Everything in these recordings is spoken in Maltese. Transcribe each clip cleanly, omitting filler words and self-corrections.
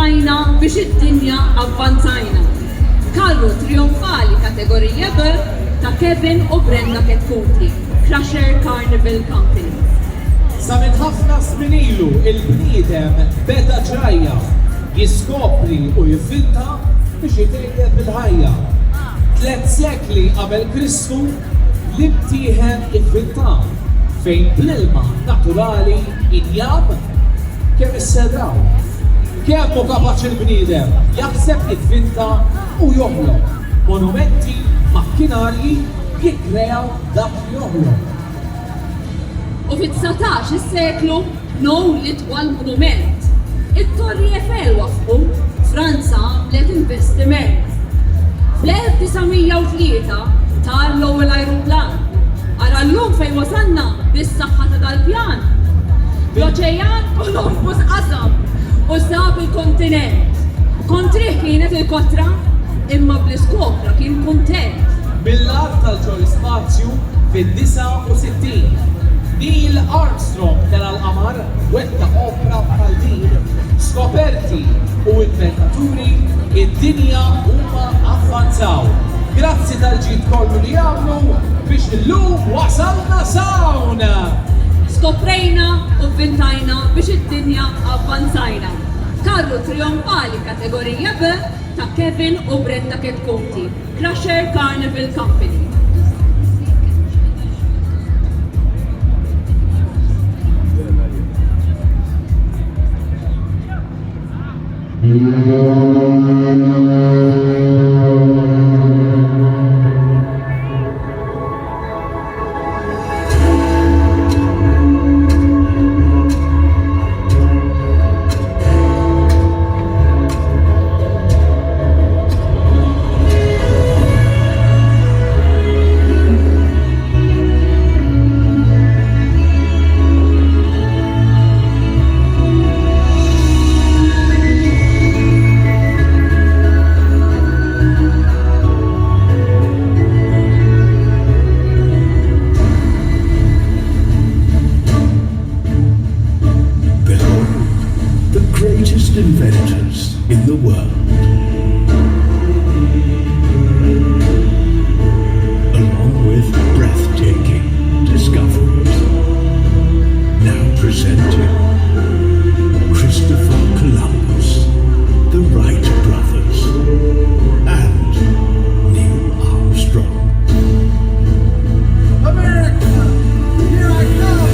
vvintajna biex id-dinja avvanzajna. Karru trionfali kategorija B ta' Kevin u Brenda Ketkuti, Crusher Karnival Company. Sa minn ħafna żmien il-bniedem beda ġrajja jiskopri u jivvinta biex jitejjeb il-ħajja. 3 sekli qabel Kristu l-imtieħen ivvinta fejn bl-ilma naturali injab kemm isserraw. Kemm hu kapaċi l-bniedem jaħseb jivvinta u joħloq monumenti makkinarji jikkreaw dak li joħloq. U fit-19 is-seklu now l-itwal monument. It-Torri Eiffel waqfu, Franza għamlet investiment. Fl-1903 tar l-ewwel ajruplan. Ara llum fejn wasalna bis-saħħa ta' dal-pjan. L-oċean Columbus qasam u sab il-kontinent. Kontrih kienet il-kotra, imma bl-iskopra kien kuntent. Mill-art tal-ġol spazju fid-69 Neil Armstrong tal-qamar wetta opra bħal din. Skoperti u inventaturi id-dinja huma avvanzaw. Grazzi tal-ġid kollu li għamlu biex illum wasalna sawna. Skoprejna u vvintajna biex id-dinja avvanzajna. Karru trionfali kategorija B ta' Kevin u Brenda Ketkuti, Crusher Karnival Company. Inventors in the world. Along with breathtaking discoveries. Now presenting Christopher Columbus, the Wright brothers, and Neil Armstrong. America, here I come!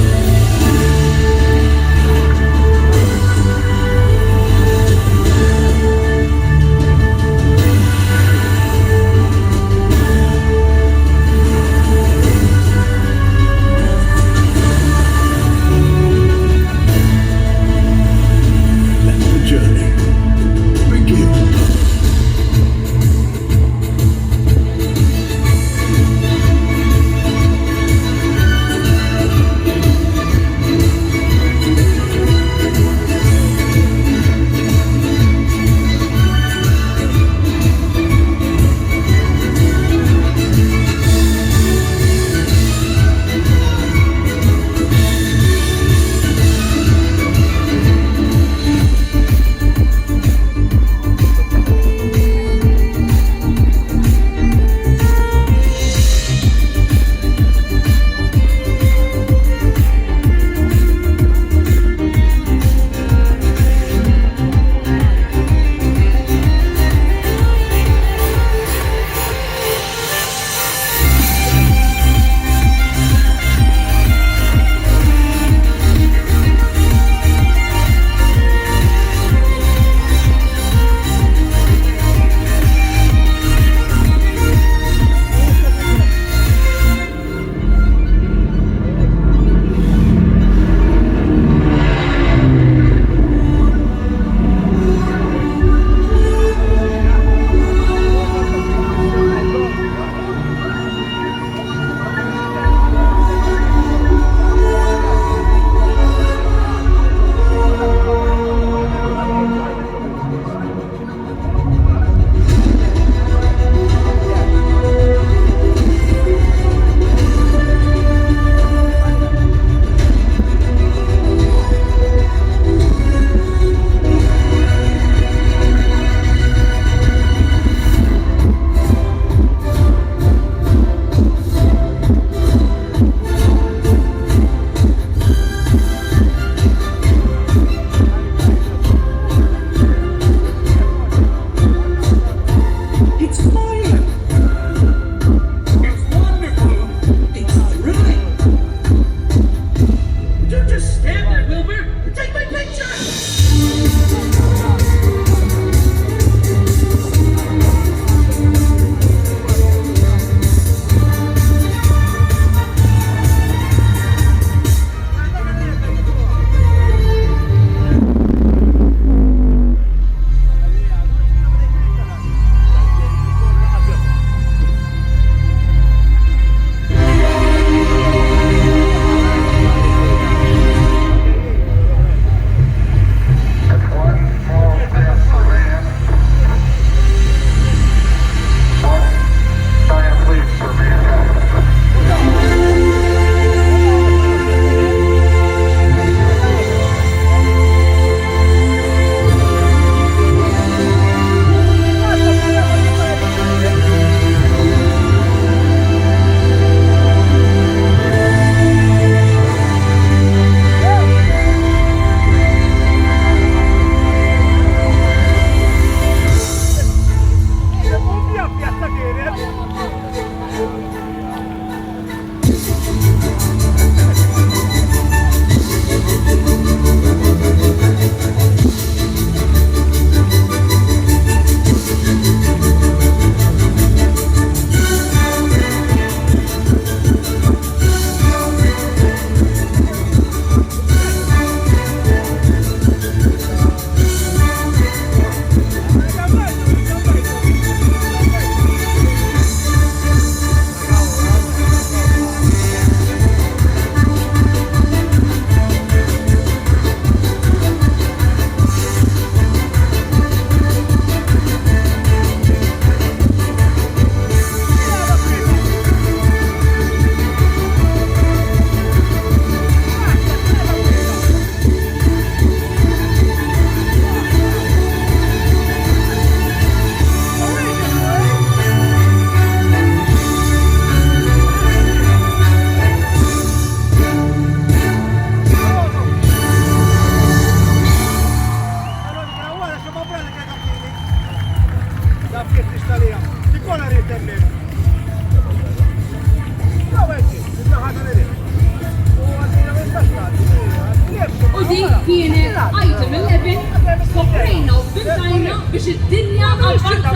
biex id-dinja avvanzajna.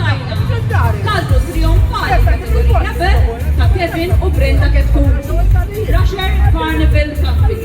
Kalbu trionfali kategorija B ta' Kevin u Brenda Ketkuti. Rusher Karnival Company.